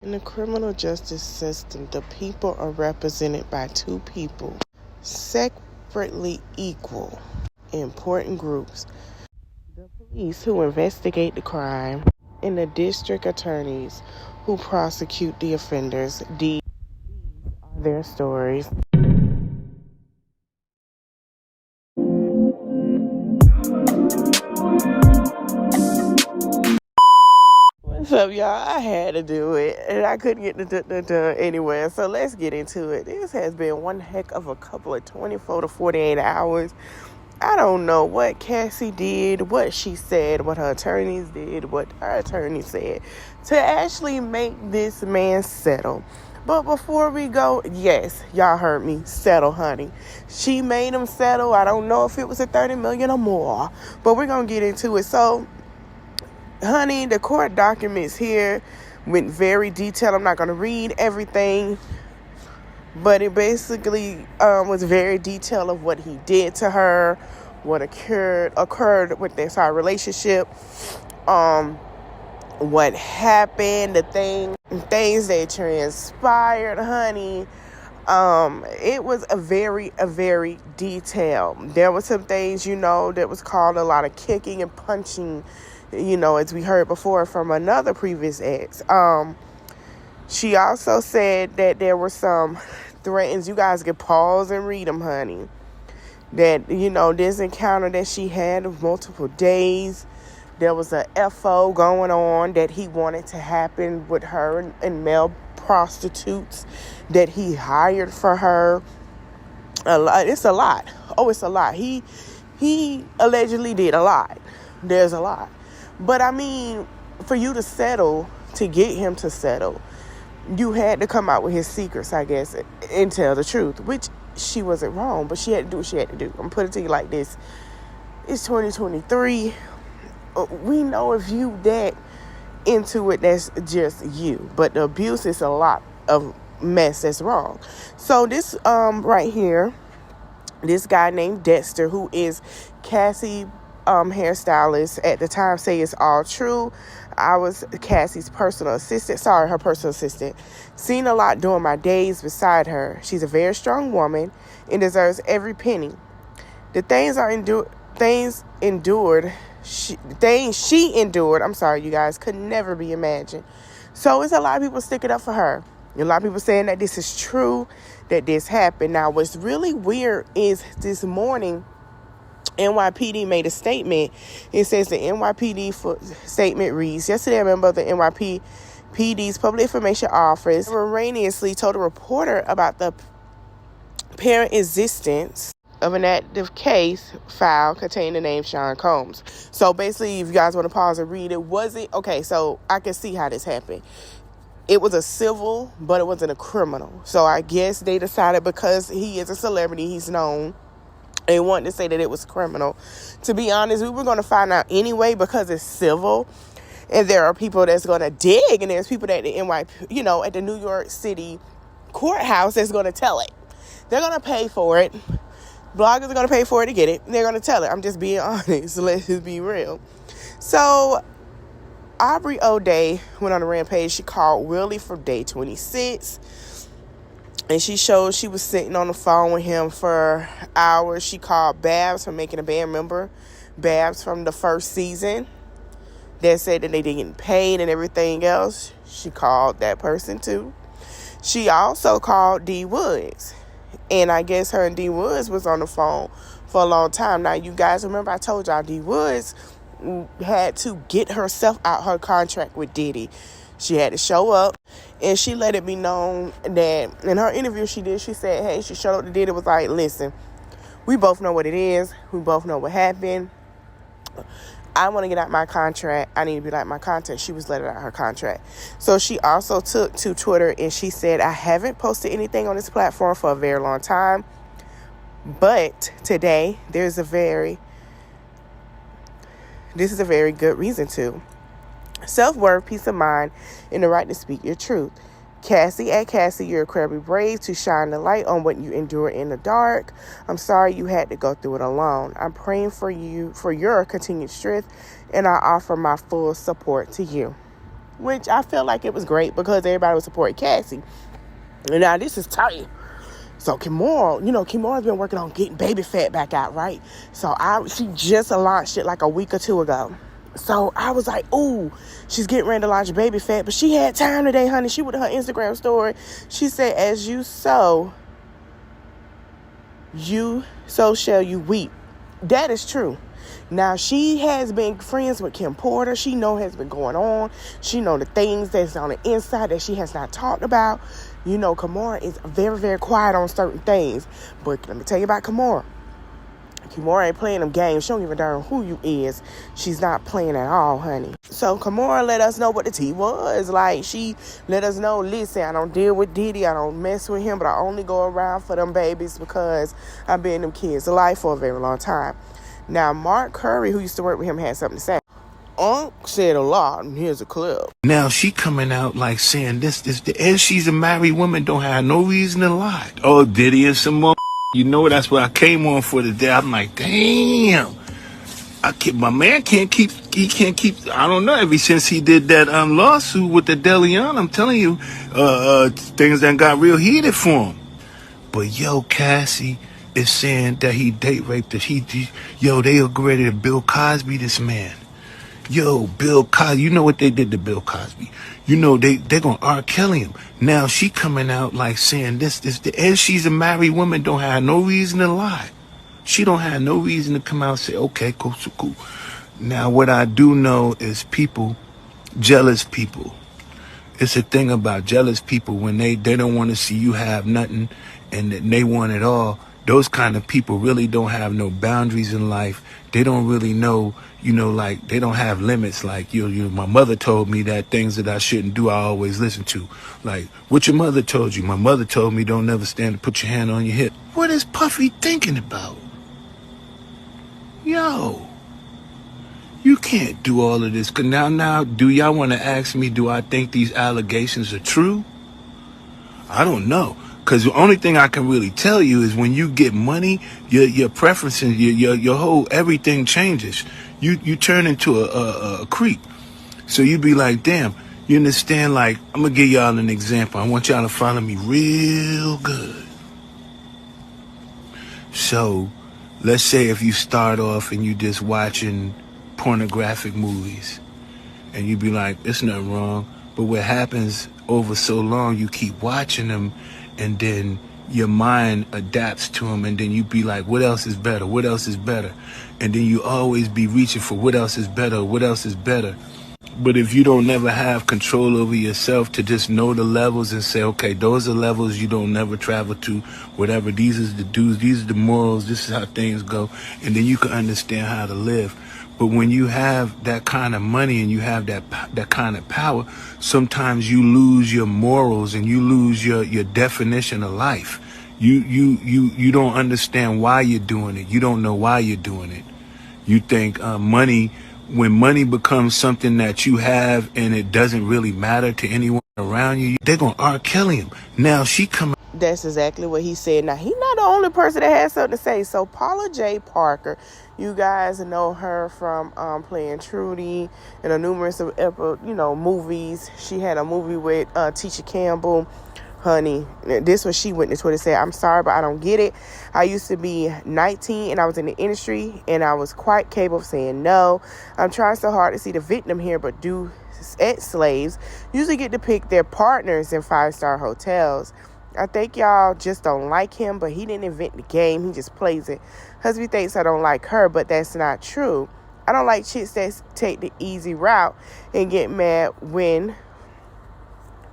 In the criminal justice system, the people are represented by two people, separately equal, important groups. The police who investigate the crime and the district attorneys who prosecute the offenders. These are their stories. What's up, y'all? I had to do it, and I couldn't get the anywhere, so let's get into it. This has been one heck of a couple of 24 to 48 hours. I don't know what Cassie did, what she said, what her attorneys did, what her attorney said to actually make this man settle. But before we go, yes, y'all heard me, settle, honey. She made him settle. I don't know if it was a $30 million or more, but we're going to get into it. So, honey, the court documents here went very detailed. I'm not going to read everything, but it basically was very detailed of what he did to her, what occurred with this our relationship, what happened, the things that transpired, honey. It was a very detailed. There were some things, that was called a lot of kicking and punching, as we heard before from another previous ex. She also said that there were some threats. You guys can pause and read them, honey. That, this encounter that she had of multiple days, there was a FO going on that he wanted to happen with her and male prostitutes that he hired for her. It's a lot. Oh, it's a lot. He allegedly did a lot. There's a lot. But, for you to settle, to get him to settle, you had to come out with his secrets, I guess, and tell the truth, which she wasn't wrong, but she had to do what she had to do. I'm going to put it to you like this. It's 2023. We know if you that into it, that's just you. But the abuse is a lot of mess that's wrong. So this right here, this guy named Dexter, who is Cassie hairstylist at the time, say it's all true. I was Cassie's her personal assistant. Seen a lot during my days beside her. She's a very strong woman and deserves every penny. The things she endured, I'm sorry, you guys, could never be imagined. So it's a lot of people sticking up for her. A lot of people saying that this is true, that this happened. Now, what's really weird is this morning, NYPD made a statement. It says the NYPD statement reads, yesterday a member of the NYPD's Public Information Office erroneously told a reporter about the apparent existence of an active case file containing the name Sean Combs. So basically, if you guys want to pause and read it, okay, so I can see how this happened. It was a civil, but it wasn't a criminal. So I guess they decided because he is a celebrity, he's known, they wanted to say that it was criminal. To be honest, we were going to find out anyway because it's civil. And there are people that's going to dig. And there's people at the at the New York City courthouse that's going to tell it. They're going to pay for it. Bloggers are going to pay for it to get it. They're going to tell it. I'm just being honest. So let's just be real. So Aubrey O'Day went on a rampage. She called Willie for day 26. And she showed she was sitting on the phone with him for hours. She called Babs from making a band member. Babs from the first season. That said that they didn't get paid and everything else. She called that person too. She also called D Woods. And I guess her and D Woods was on the phone for a long time. Now, you guys remember I told y'all D Woods had to get herself out her contract with Diddy. She had to show up, and she let it be known that in her interview she said, hey, she showed up to Diddy, was like, listen, we both know what it is. We both know what happened. I want to get out my contract. I need to be like my contract. She was letting out her contract. So she also took to Twitter and she said, I haven't posted anything on this platform for a very long time. But today, this is a very good reason to. Self-worth, peace of mind, and the right to speak your truth. Cassie, at Cassie, you're incredibly brave to shine the light on what you endure in the dark. I'm sorry you had to go through it alone. I'm praying for you, for your continued strength, and I offer my full support to you. which I felt like it was great because everybody was supporting Cassie. And now this is tight. So Kimora's been working on getting baby fat back out, right? So she just launched it like a week or two ago. So I was like, ooh, she's getting ready to launch baby fat. But she had time today, honey. She went to her Instagram story. She said, as you sow, so shall you weep. That is true. Now, she has been friends with Kim Porter. She know what's been going on. She know the things that's on the inside that she has not talked about. Kimora is very, very quiet on certain things. But let me tell you about Kimora. Kimora ain't playing them games. She don't give a darn who you is. She's not playing at all, honey. So Kimora let us know what the tea was. Like, she let us know, listen, I don't deal with Diddy. I don't mess with him, but I only go around for them babies because I've been in them kids' life for a very long time. Now, Mark Curry, who used to work with him, had something to say. Unc said a lot, and here's a clip. Now she coming out like saying this, and she's a married woman, don't have no reason to lie. Oh, Diddy and some more. That's what I came on for today. I'm like, damn. My man can't keep, I don't know, ever since he did that lawsuit with the Deleon, I'm telling you, things that got real heated for him. But Cassie is saying that he date raped her. They agreed to Bill Cosby this man. Bill Cosby, you know what they did to Bill Cosby. They're going to R. Kelly him. Now she coming out like saying this, and she's a married woman, don't have no reason to lie. She don't have no reason to come out and say, okay, cool, so cool. Now what I do know is jealous people. It's a thing about jealous people when they don't want to see you have nothing and they want it all. Those kind of people really don't have no boundaries in life. They don't really know, like they don't have limits. Like, my mother told me that things that I shouldn't do, I always listen to. Like, what your mother told you? My mother told me don't never stand to put your hand on your hip. What is Puffy thinking about? You can't do all of this. Now, do y'all want to ask me, do I think these allegations are true? I don't know. Because the only thing I can really tell you is when you get money, your preferences, your whole everything changes. You turn into a creep. So you be like, damn, you understand? Like, I'm going to give y'all an example. I want y'all to follow me real good. So, let's say if you start off and you just watching pornographic movies and you be like, there's nothing wrong. But what happens over so long, you keep watching them and then your mind adapts to them and then you be like, what else is better? What else is better? And then you always be reaching for what else is better? What else is better? But if you don't never have control over yourself to just know the levels and say, okay, those are levels you don't never travel to, whatever, these are the dues, these are the morals, this is how things go, and then you can understand how to live. But when you have that kind of money and you have that kind of power, sometimes you lose your morals and you lose your definition of life. You don't understand why you're doing it. You don't know why you're doing it. You think when money becomes something that you have and it doesn't really matter to anyone around you, they're going to R. Kelly him. Now she coming. That's exactly what he said. Now, he's not the only person that has something to say. So Paula J. Parker, you guys know her from playing Trudy in a numerous of movies. She had a movie with Tisha Campbell. Honey, this was she went to Twitter said, I'm sorry, but I don't get it. I used to be 19 and I was in the industry and I was quite capable of saying no. I'm trying so hard to see the victim here, but do ex-slaves usually get to pick their partners in 5-star hotels. I think y'all just don't like him, but he didn't invent the game. He just plays it. Husband thinks I don't like her, but that's not true. I don't like chicks that take the easy route and get mad when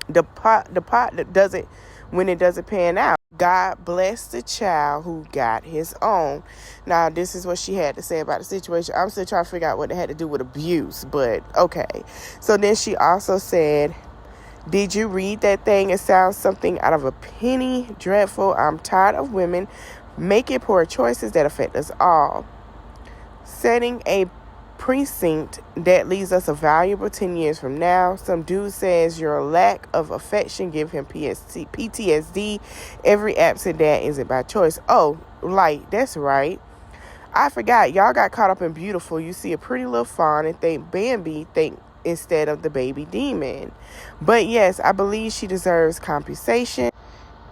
the pot that doesn't, when it doesn't pan out. God bless the child who got his own. Now, this is what she had to say about the situation. I'm still trying to figure out what it had to do with abuse, but okay. So then she also said, did you read that thing? It sounds something out of a penny dreadful. I'm tired of women making poor choices that affect us all. Setting a precinct that leaves us a valuable 10 years from now. Some dude says your lack of affection give him PTSD. Every absent dad isn't by choice. Oh, Light, that's right. I forgot. Y'all got caught up in Beautiful. You see a pretty little fawn and think Bambi think instead of the baby demon. But yes, I believe she deserves compensation.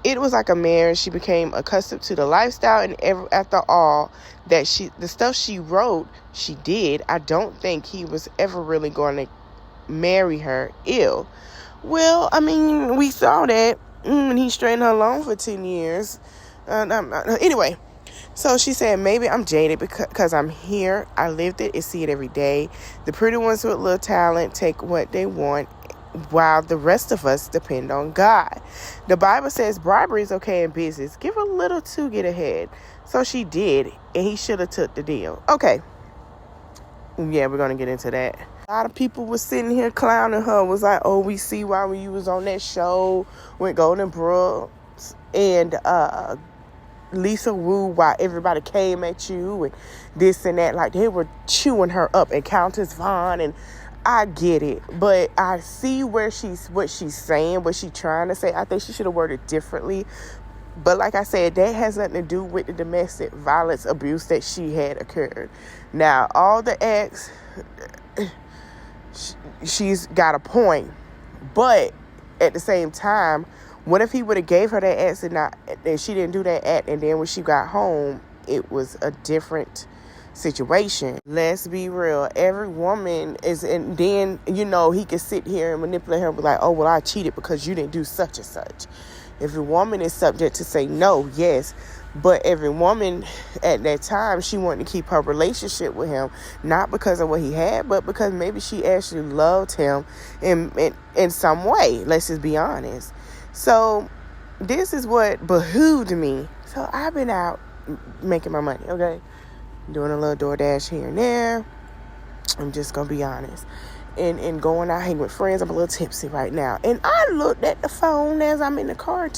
It was like a marriage. She became accustomed to the lifestyle, and after all that the stuff she wrote, she did. I don't think he was ever really going to marry her ill. Well, I mean, we saw that. He straightened her along for 10 years. Anyway, so she said, maybe I'm jaded because I'm here. I lived it and see it every day. The pretty ones with little talent take what they want, while the rest of us depend on God. The Bible says bribery is okay in business. Give a little to get ahead. So she did, and he should have took the deal. Okay. Yeah, we're going to get into that. A lot of people were sitting here clowning her. Was like, oh, we see why you was on that show with Golden Brooks and Lisa Wu, why everybody came at you and this and that. Like, they were chewing her up, and Countess Vaughn, and I get it, but I see what she's saying, what she's trying to say. I think she should have worded differently. But like I said, that has nothing to do with the domestic violence abuse that she had occurred. Now, all the acts, she's got a point. But at the same time, what if he would have gave her that act and she didn't do that act, and then when she got home, it was a different situation? Let's be real. Every woman is, and then, he could sit here and manipulate her and be like, oh, well, I cheated because you didn't do such and such. Every woman is subject to say no, yes. But every woman at that time, she wanted to keep her relationship with him, not because of what he had, but because maybe she actually loved him in some way. Let's just be honest. So this is what behooved me. So I've been out making my money, okay? Doing a little DoorDash here and there. I'm just going to be honest. And going out hanging with friends. I'm a little tipsy right now. And I looked at the phone as I'm in the car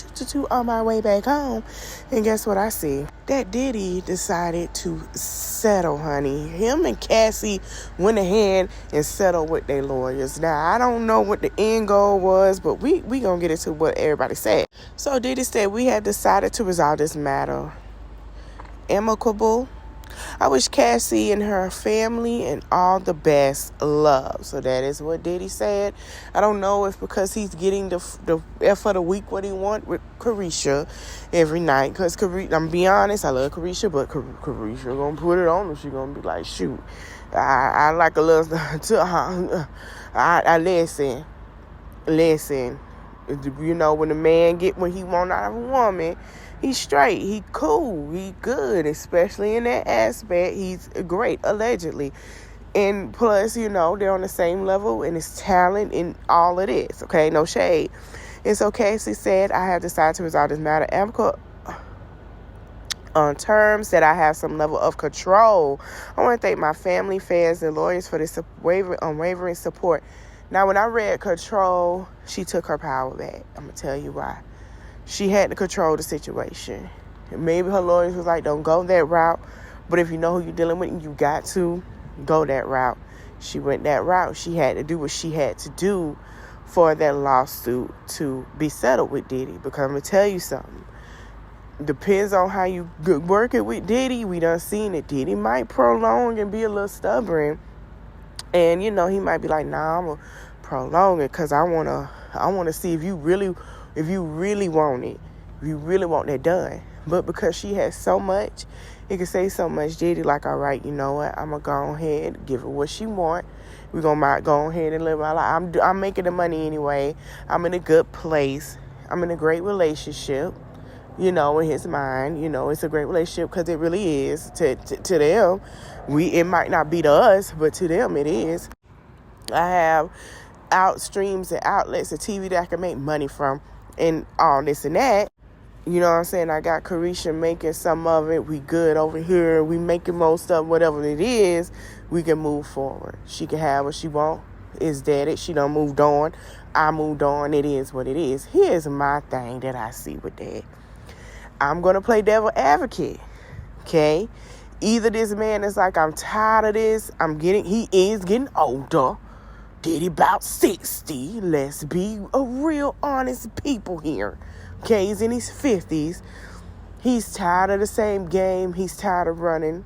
on my way back home. And guess what I see? That Diddy decided to settle, honey. Him and Cassie went ahead and settled with their lawyers. Now, I don't know what the end goal was, but we going to get into what everybody said. So Diddy said, we have decided to resolve this matter amicable. I wish Cassie and her family and all the best love. So that is what Diddy said. I don't know if because he's getting the F of the week what he want with Carisha every night. Because I'm be honest, I love Carisha, but Carisha gonna put it on her. She gonna be like, shoot, I like a little. I listen. When a man get what he want out of a woman, he's straight, he cool, he good, especially in that aspect. He's great, allegedly. And plus, they're on the same level in his talent and all it is, okay? No shade. And so Cassie said, I have decided to resolve this matter amicable on terms that I have some level of control. I want to thank my family, fans, and lawyers for this unwavering support. Now, when I read control, she took her power back. I'm going to tell you why. She had to control the situation. And maybe her lawyers was like, don't go that route. But if you know who you're dealing with, you got to go that route. She went that route. She had to do what she had to do for that lawsuit to be settled with Diddy. Because I'm going to tell you something. Depends on how you work it with Diddy. We done seen it. Diddy might prolong and be a little stubborn. And, he might be like, nah, I'm going to prolong it because I want to see if you really want it, if you really want that done. But because she has so much, it can say so much, Diddy, like, all right, you know what, I'm going to go ahead, give her what she want. We're going to go ahead and live my life. I'm making the money anyway. I'm in a good place. I'm in a great relationship, in his mind. It's a great relationship because it really is to them. It might not be to us, but to them it is. I have streams and outlets of TV that I can make money from and all this and that. You know what I'm saying? I got Carisha making some of it. We good over here. We making most of whatever it is. We can move forward. She can have what she want. It's dead. She done moved on. I moved on. It is what it is. Here's my thing that I see with that. I'm going to play devil advocate. Okay? Either this man is like, I'm tired of this. He is getting older. Diddy about 60. Let's be a real honest people here. Okay, he's in his 50s. He's tired of the same game. He's tired of running.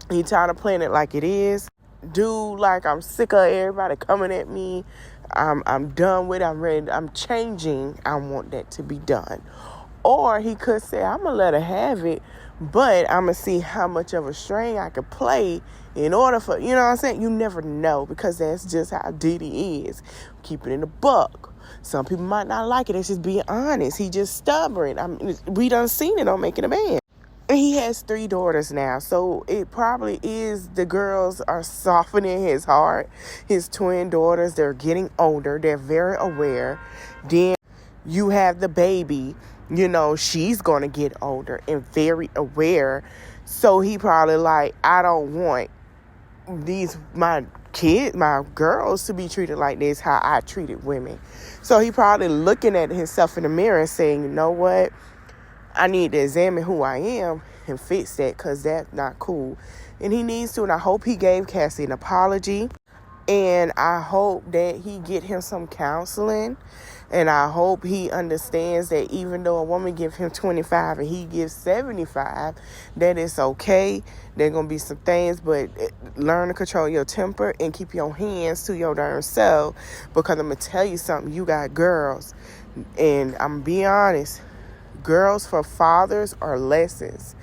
He's tired of playing it like it is. do like I'm sick of everybody coming at me. I'm done with it. I'm ready. I'm changing. I want that to be done. Or he could say, I'm going to let her have it, but I'm going to see how much of a string I could play in order for, you know what I'm saying? You never know, because that's just how Diddy is. Keep it in the buck. Some people might not like it. It's just being honest. He just stubborn. We done seen it on Making a Man. And he has 3 daughters now, so it probably is the girls are softening his heart. His twin daughters, they're getting older. They're very aware. Then you have the baby. You know, she's going to get older and very aware. So he probably like, I don't want my girls to be treated like this, how I treated women. So he probably looking at himself in the mirror and saying, you know what? I need to examine who I am and fix that, because that's not cool. And he needs to, and I hope he gave Cassie an apology. And I hope that he get him some counseling. And I hope he understands that even though a woman give him 25 and he gives 75, that it's okay. There going to be some things, but learn to control your temper and keep your hands to your darn self. Because I'm going to tell you something, you got girls. And I'm going to be honest. Girls for fathers are lessons.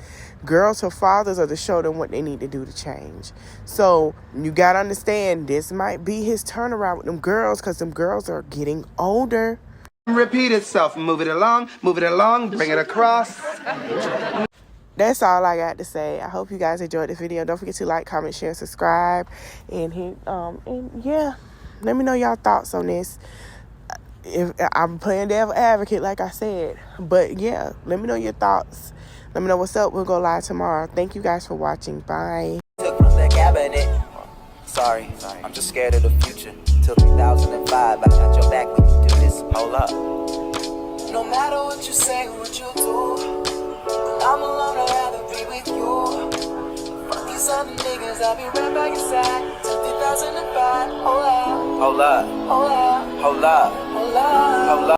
Girls for fathers are to show them what they need to do to change. So you got to understand, this might be his turnaround with them girls, because them girls are getting older. Repeat itself. Move it along, bring it across. That's all I got to say. I hope you guys enjoyed the video. Don't forget to like, comment, share, subscribe, and hit and yeah, let me know y'all thoughts on this. If I'm playing devil advocate, like I said, but yeah, let me know your thoughts. Let me know what's up. We'll go live tomorrow. Thank you guys for watching. Bye. Took from the cabinet. Sorry, I'm just scared of the future. Till 2005, I got your back when you do this. Hold up. No matter what you say, what you do, I'm alone, I'd rather be with you. Fuck these other niggas, I'll be right by your side. Till 2005, hold up. Hold up. Hold up. Hold up. Hold up. Hold up.